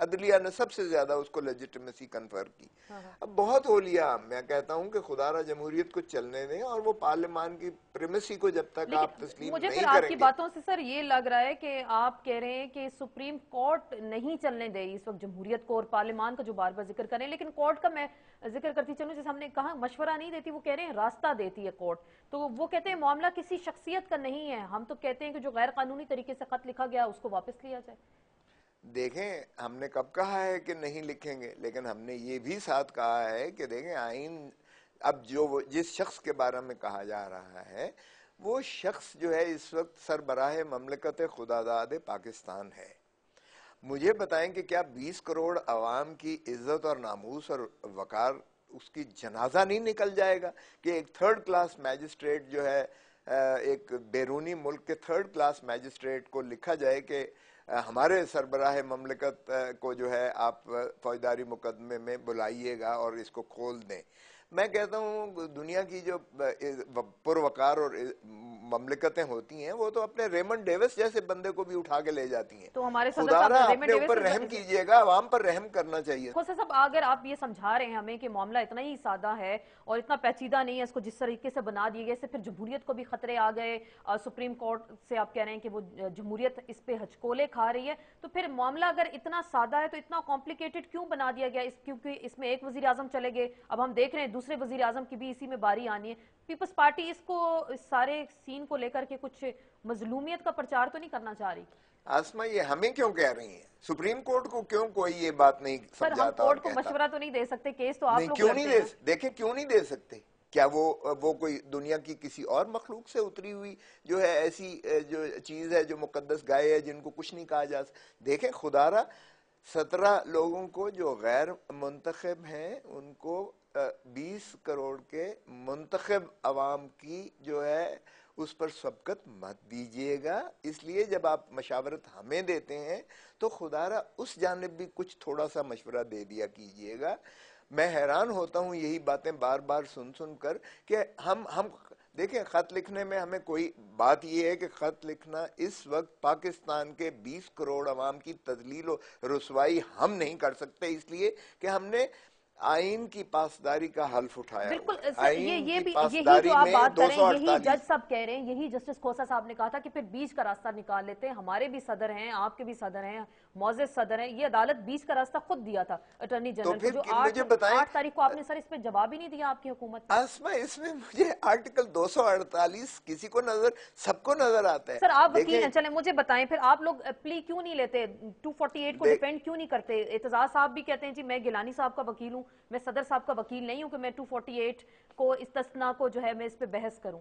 عدلیہ نے سب سے زیادہ اس کو لیجیٹمیسی کنفر کی. ہاں ہاں. اب بہت ہو لیا. میں کہتا ہوں کہ خدا را جمہوریت کو چلنے دیں, اور وہ پارلیمان کی پریمیسی کو جب تک آپ لیکن تسلیم مجھے پھر نہیں آپ کی کریں گے. باتوں سے سر یہ لگ رہا ہے کہ آپ کہہ رہے ہیں کہ سپریم کورٹ نہیں چلنے دے اس وقت جمہوریت کو, اور پارلیمان کا جو بار بار ذکر کریں, لیکن کورٹ کا میں ذکر کرتی چلوں, جیسے ہم نے کہا مشورہ نہیں دیتی, وہ کہہ رہے ہیں راستہ دیتی ہے کورٹ. تو وہ کہتے ہیں معاملہ کسی شخصیت کا نہیں ہے, ہم تو کہتے ہیں کہ جو غیر قانونی طریقے سے خط لکھا گیا اس کو واپس لیا جائے. دیکھیں, ہم نے کب کہا ہے کہ نہیں لکھیں گے, لیکن ہم نے یہ بھی ساتھ کہا ہے کہ دیکھیں آئین, اب جو جس شخص کے بارے میں کہا جا رہا ہے وہ شخص جو ہے اس وقت سربراہ مملکت خداداد پاکستان ہے. مجھے بتائیں کہ کیا 20 کروڑ عوام کی عزت اور ناموس اور وقار اس کی جنازہ نہیں نکل جائے گا کہ ایک تھرڈ کلاس میجسٹریٹ جو ہے, ایک بیرونی ملک کے تھرڈ کلاس میجسٹریٹ کو لکھا جائے کہ ہمارے سربراہ مملکت کو جو ہے آپ فوجداری مقدمے میں بلائیے گا اور اس کو کھول دیں. میں کہتا ہوں دنیا کی جو پروقار اور مملکتیں ہوتی ہیں وہ تو اپنے ریمنڈ ڈیوس جیسے بندے کو بھی اٹھا کے لے جاتی ہیں. تو ہمارے صدر خدا صاحب را ریمنڈ اپنے اوپر رحم ڈیوس کیجئے گا, عوام پر رحم کرنا چاہیے. خسرو صاحب, اگر آپ یہ سمجھا رہے ہیں ہمیں کہ معاملہ اتنا ہی سادہ ہے اور اتنا پیچیدہ نہیں ہے, اس کو جس طریقے سے بنا دیے گئے, اس سے پھر جمہوریت کو بھی خطرے آ گئے, سپریم کورٹ سے آپ کہہ رہے ہیں کہ وہ جمہوریت اس پہ ہچکولے کھا رہی ہے, تو پھر معاملہ اگر اتنا سادہ ہے تو اتنا کمپلیکیٹڈ کیوں بنا دیا گیا, کیونکہ اس میں ایک وزیر اعظم چلے گئے, اب ہم دیکھ رہے ہیں دوسرے وزیر اعظم کی بھی اسی میں باری آنی ہے. پیپلز پارٹی اس کو, اس سارے سین کو لے کر کے کچھ مظلومیت کا پرچار تو نہیں کرنا چاہ رہی؟ آسما, یہ ہمیں کیوں کہہ رہی ہیں؟ سپریم کورٹ کو کیوں کوئی یہ بات نہیں سر ہم سمجھاتا اور کورٹ کو کہتا؟ مشورہ تو نہیں دے سکتے, کیس تو آپ نہیں, لوگ کیوں نہیں لڑتے دے ہیں. دیکھیں کیوں نہیں دے سکتے؟ کیا وہ کوئی دنیا کی کسی اور مخلوق سے اتری ہوئی جو ہے ایسی جو چیز ہے جو مقدس گائے ہے جن کو کچھ نہیں کہا جا سکتا؟ دیکھیں خدا را 17 لوگوں کو جو غیر منتخب ہیں ان کو 20 کروڑ کے منتخب عوام کی جو ہے اس پر سبقت مت دیجئے گا. اس لیے جب آپ مشاورت ہمیں دیتے ہیں تو خدا را اس جانب بھی کچھ تھوڑا سا مشورہ دے دیا کیجئے گا. میں حیران ہوتا ہوں یہی باتیں بار بار سن کر کہ ہم دیکھیں, خط لکھنے میں ہمیں کوئی بات یہ ہے کہ خط لکھنا اس وقت پاکستان کے 20 کروڑ عوام کی تذلیل و رسوائی ہم نہیں کر سکتے, اس لیے کہ ہم نے آئین کی پاسداری کا حلف اٹھایا بالکل ہوا ہے. سر, آئین کی یہی جو پاسداری آپ میں بات کر رہے ہیں, یہی 248 جج صاحب کہہ رہے ہیں, یہی جسٹس کھوسا صاحب نے کہا تھا کہ پھر بیچ کا راستہ نکال لیتے ہیں, ہمارے بھی صدر ہیں, آپ کے بھی صدر ہیں, معزز صدر ہیں, یہ عدالت بیچ کا راستہ خود دیا تھا اٹارنی تو جنرل کو, جو پھر مجھے بتائیں 8 تاریخ کو آپ نے سر اس پہ جواب ہی نہیں دیا آپ کی حکومت نے. آسما, اس میں مجھے آرٹیکل 248 کسی کو نظر, سب کو نظر آتا ہے. سر آپ وکیل دیکھیں, ہیں, چلیں مجھے بتائیں پھر آپ لوگ پلی کیوں نہیں لیتے, 248 کو ڈیفینڈ کیوں نہیں کرتے؟ اعتزاز صاحب بھی کہتے ہیں جی میں گیلانی صاحب کا وکیل ہوں, میں صدر صاحب کا وکیل نہیں ہوں کہ میں 248 کو استثناء کو جو ہے میں اس پہ بحث کروں.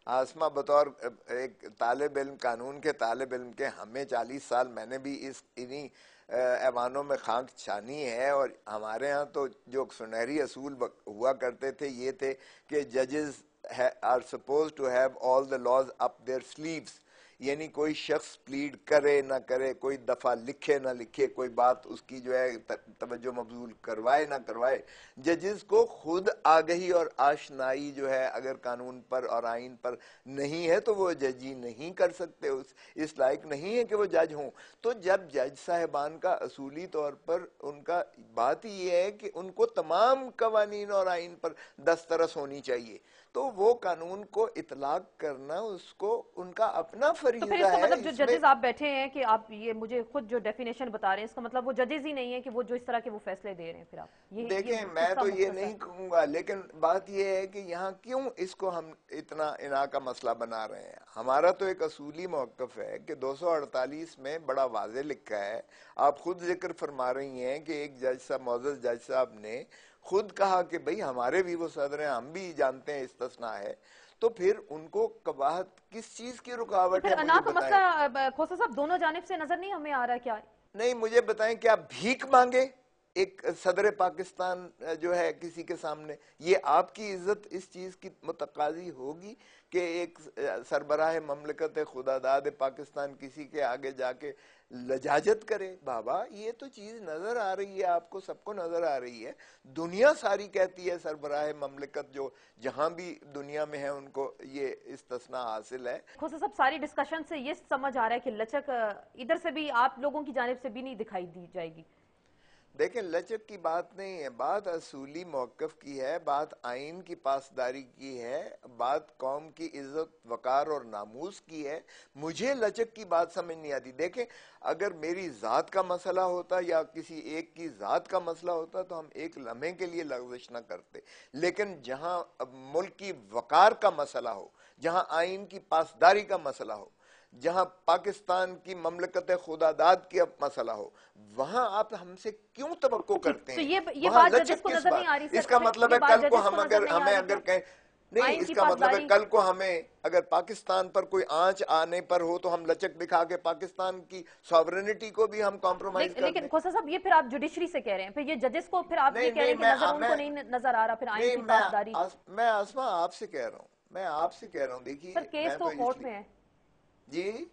آسما, بطور ایک طالب علم, قانون کے طالب علم کے, ہمیں 40 سال میں نے بھی انہی ایوانوں میں خاک چھانی ہے, اور ہمارے ہاں تو جو سنہری اصول ہوا کرتے تھے یہ تھے کہ ججز are supposed to have all the laws up their sleeves. یعنی کوئی شخص پلیڈ کرے نہ کرے, کوئی دفعہ لکھے نہ لکھے, کوئی بات اس کی جو ہے توجہ مبذول کروائے نہ کروائے, ججز کو خود آگہی اور آشنائی جو ہے اگر قانون پر اور آئین پر نہیں ہے تو وہ ججی نہیں کر سکتے, اس لائق نہیں ہے کہ وہ جج ہوں. تو جب جج صاحبان کا اصولی طور پر ان کا بات یہ ہے کہ ان کو تمام قوانین اور آئین پر دسترس ہونی چاہیے, تو وہ قانون کو اطلاق کرنا اس کو ان کا اپنا تو پھر فریضہ اس کا ہے. مطلب جو اس میں ججز آپ بیٹھے ہیں کہ آپ یہ مجھے خود جو ڈیفینیشن بتا رہے ہیں, اس کا مطلب وہ ججز ہی نہیں ہے کہ وہ جو اس طرح کے وہ فیصلے دے رہے ہیں, پھر آپ دیکھیں, یہ میں قصہ تو یہ مختصر. نہیں کہوں گا, لیکن بات یہ ہے کہ یہاں کیوں اس کو ہم اتنا اناء کا مسئلہ بنا رہے ہیں. ہمارا تو ایک اصولی موقف ہے کہ 248 میں بڑا واضح لکھا ہے, آپ خود ذکر فرما رہی ہیں کہ ایک جج صاحب, معزز جج صاحب نے خود کہا کہ بھئی ہمارے بھی وہ صدر ہیں, ہم بھی جانتے ہیں استثناء ہے, تو پھر ان کو قباحت کس چیز کی تو رکاوٹ ہے پھر انا مجھے کا بتائیں. مسئلہ کھوسا صاحب دونوں جانب سے نظر نہیں ہمیں آ رہا کیا؟ نہیں, مجھے بتائیں کیا بھیک مانگے ایک صدر پاکستان جو ہے کسی کے سامنے؟ یہ آپ کی عزت اس چیز کی متقاضی ہوگی کہ ایک سربراہ مملکت خداداد پاکستان کسی کے آگے جا کے لجاجت کرے؟ بابا یہ تو چیز نظر آ رہی ہے, آپ کو سب کو نظر آ رہی ہے, دنیا ساری کہتی ہے سربراہ مملکت جو جہاں بھی دنیا میں ہے ان کو یہ استثناء حاصل ہے. کھوسا صاحب ساری ڈسکشن سے یہ سمجھ آ رہا ہے کہ لچک ادھر سے بھی آپ لوگوں کی جانب سے بھی نہیں دکھائی دی جائے گی. دیکھیں لچک کی بات نہیں ہے، بات اصولی موقف کی ہے، بات آئین کی پاسداری کی ہے، بات قوم کی عزت وقار اور ناموس کی ہے. مجھے لچک کی بات سمجھ نہیں آتی. دیکھیں اگر میری ذات کا مسئلہ ہوتا یا کسی ایک کی ذات کا مسئلہ ہوتا تو ہم ایک لمحے کے لیے لغزش نہ کرتے، لیکن جہاں ملک کی وقار کا مسئلہ ہو، جہاں آئین کی پاسداری کا مسئلہ ہو، جہاں پاکستان کی مملکت خدا داد کی مسئلہ ہو، وہاں آپ ہم سے کیوں توقع کرتے تو ہیں؟ یہ وہاں بات ججز لچک کو کس نظر نہیں آ رہی بات؟ اس سر، کا پھر مطلب یہ ہے بات کل کو ججز ہم کو نظر اگر نہیں آ ہمیں رہی اگر کیا کہیں نہیں، آئین اس کی کا مطلب ہے پاسداری؟ کل کو ہمیں اگر پاکستان پر کوئی آنچ آنے پر ہو تو ہم لچک دکھا کے پاکستان کی سوورنٹی کو بھی ہم کمپرومائز کر لیکن دیں. کھوسا صاحب یہ پھر آپ جوڈیشری سے کہہ رہے ہیں، پھر یہ ججز کو پھر آپ یہ نہیں کہہ رہے نہیں ہیں کہ نظر ان کو نہیں نظر آ رہا پھر آئین نہیں کی پاسداری؟ میں آسما آپ سے کہہ رہا ہوں، میں آپ سے کہہ رہا ہوں. سر دیکھیے کیس میں تو تو اس کورٹ لیے میں ہے، جی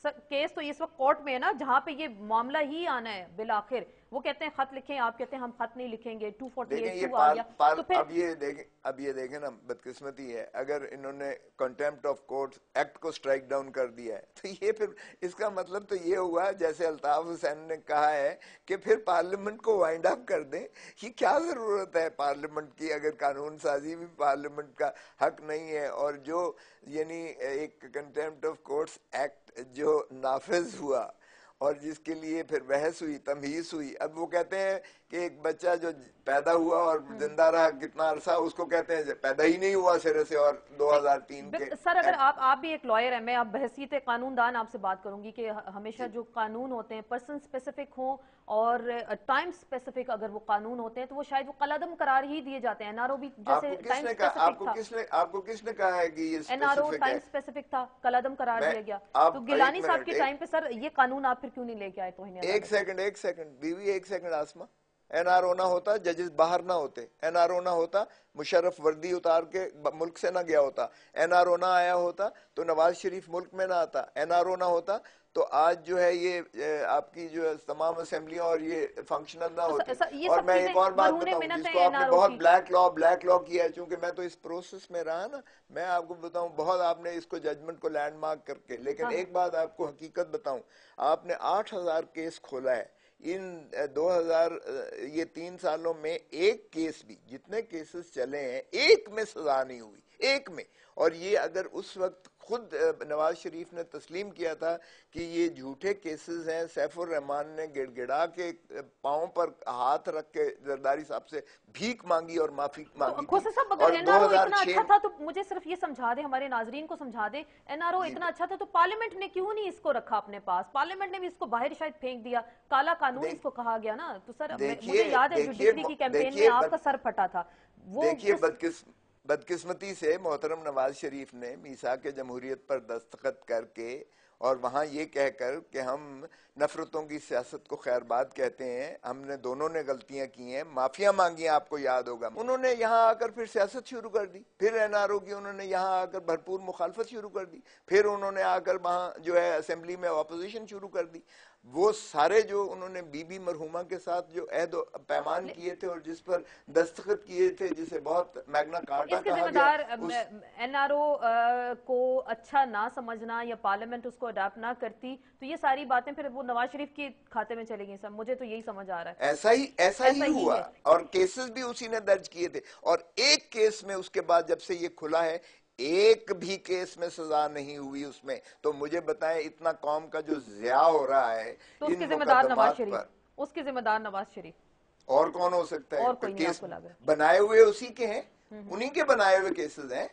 سر کیس تو اس وقت کورٹ میں ہے نا، جہاں پہ یہ معاملہ ہی آنا ہے بالآخر. وہ کہتے ہیں خط لکھیں، آپ کہتے ہیں ہم خط نہیں لکھیں گے، دیکھیں 248 یہ 2 آ گیا تو پھر اب یہ دیکھیں نا، بدقسمتی ہے اگر انہوں نے کنٹیمپٹ آف کورٹ ایکٹ کو سٹرائک ڈاؤن کر دیا ہے تو یہ پھر اس کا مطلب تو یہ ہوا جیسے الطاف حسین نے کہا ہے کہ پھر پارلیمنٹ کو وائنڈ اپ کر دیں. یہ کیا ضرورت ہے پارلیمنٹ کی اگر قانون سازی بھی پارلیمنٹ کا حق نہیں ہے؟ اور جو یعنی ایک کنٹیمپٹ آف کورٹس ایکٹ جو نافذ ہوا اور جس کے لیے پھر بحث ہوئی، تمہیز ہوئی، اب وہ کہتے ہیں کہ ایک بچہ جو پیدا ہوا اور زندہ رہا کتنا عرصہ، اس کو کہتے ہیں پیدا ہی نہیں ہوا سرے سے، اور 2003 کے سر اگر ایکٹ. آپ بھی ایک لائر ہیں، میں اب بحثیت قانون دان آپ سے بات کروں گی کہ ہمیشہ جو قانون ہوتے ہیں پرسن سپیسیفک ہوں اور ٹائم سپیسیفک اگر وہ قانون ہوتے ہیں تو وہ شاید وہ قلعدم قرار ہی دیے جاتے ہیں. این آر او بھی جیسے ٹائم سپیسیفک تھا، آپ کو کس نے کہا ہے کہ یہ N R O specific time ہے؟ سپیسیفک تھا، قلعدم قرار میں دیا گیا. تو آپ ایک گیلانی صاحب کے منٹ ٹائم پہ سر یہ قانون آپ پھر کیوں نہیں لے کے آئے توہین عدالت؟ ایک سیکنڈ بیوی، ایک سیکنڈ آسما. این آر او نہ ہوتا ججز باہر نہ ہوتے، این آر او نہ ہوتا مشرف وردی اتار کے ملک سے نہ گیا ہوتا، این آر او نہ آیا ہوتا تو نواز شریف ملک میں نہ آتا، این آر او نہ ہوتا تو آج جو ہے یہ آپ کی جو تمام اسمبلیاں اور یہ فنکشنل نہ ہوتی. یہ اور سب میں چیزیں ایک اور بات مرہون بتاؤں منت جس ہیں کو آپ این نے آر او بہت کی. بلیک لا کیا ہے، چونکہ میں تو اس پروسیس میں رہا نا، میں آپ کو بتاؤں بہت آپ نے اس کو ججمنٹ کو لینڈ مارک کر کے، لیکن ایک بات آپ کو حقیقت بتاؤں، آپ نے 8,000 کیس کھولا ہے ان 2000 یہ 3 سالوں میں. ایک کیس بھی، جتنے کیسز چلے ہیں ایک میں سزا نہیں ہوئی، ایک میں. اور یہ اگر اس وقت خود نواز شریف نے تسلیم کیا تھا کہ یہ جھوٹے کیسز ہیں، سیف الرحمان نے گڑ گڑا کے پاؤں پر ہاتھ رکھ کے زرداری صاحب سے بھیک مانگی اور معافی مانگی تھی. کھوسا صاحب اور اگر این آر او اتنا 2006 اچھا تھا تو مجھے صرف یہ سمجھا دیں، ہمارے ناظرین کو سمجھا دیں، این آر او جی اتنا اچھا تھا تو پارلیمنٹ نے کیوں نہیں اس کو رکھا اپنے پاس؟ پارلیمنٹ نے بھی اس کو باہر شاید پھینک دیا، کالا قانون اس کو کہا گیا نا. تو سر مجھے یاد ہے جوڈیشری کی کیمپین میں آپ کا سر پھٹا تھا وہ دیکھیے بدقسمتی سے محترم نواز شریف نے میثاق جمہوریت پر دستخط کر کے اور وہاں یہ کہہ کر کہ ہم نفرتوں کی سیاست کو خیر بات کہتے ہیں، ہم نے دونوں نے غلطیاں کی ہیں، معافیاں مانگی ہیں. آپ کو یاد ہوگا انہوں نے یہاں آ کر پھر سیاست شروع کر دی، پھر این آر او کی انہوں نے یہاں آ کر بھرپور مخالفت شروع کر دی، پھر انہوں نے آ کر وہاں جو ہے اسمبلی میں اپوزیشن شروع کر دی. وہ سارے جو انہوں نے بی بی مرحومہ کے ساتھ جو عہد و پیمان کیے تھے اور جس پر دستخط کیے تھے، جسے بہت میگنا کارٹا اس کے کہا ذمہ گیا، دار این آر او کو اچھا نہ سمجھنا یا پارلیمنٹ اس کو اڈاپٹ نہ کرتی تو یہ ساری باتیں پھر وہ نواز شریف کے کھاتے میں چلے گی. سر مجھے تو یہی سمجھ آ رہا ہے ایسا ہی ہوا. ہے. اور کیسز بھی اسی نے درج کیے تھے، اور ایک کیس میں اس کے بعد جب سے یہ کھلا ہے ایک بھی کیس میں سزا نہیں ہوئی اس میں. تو مجھے بتائیں اتنا قوم کا جو ضیاع ہو رہا ہے تو اس ان کے ذمہ دار نواز مقدمات شریف، پر، اس کے ذمہ دار نواز شریف اور کون ہو سکتا ہے؟ اور پھر کوئی نہیں آپ کیس کو لگ رہا؟ بنائے ہوئے اسی کے ہیں، انہی کے بنائے ہوئے کیسز ہیں.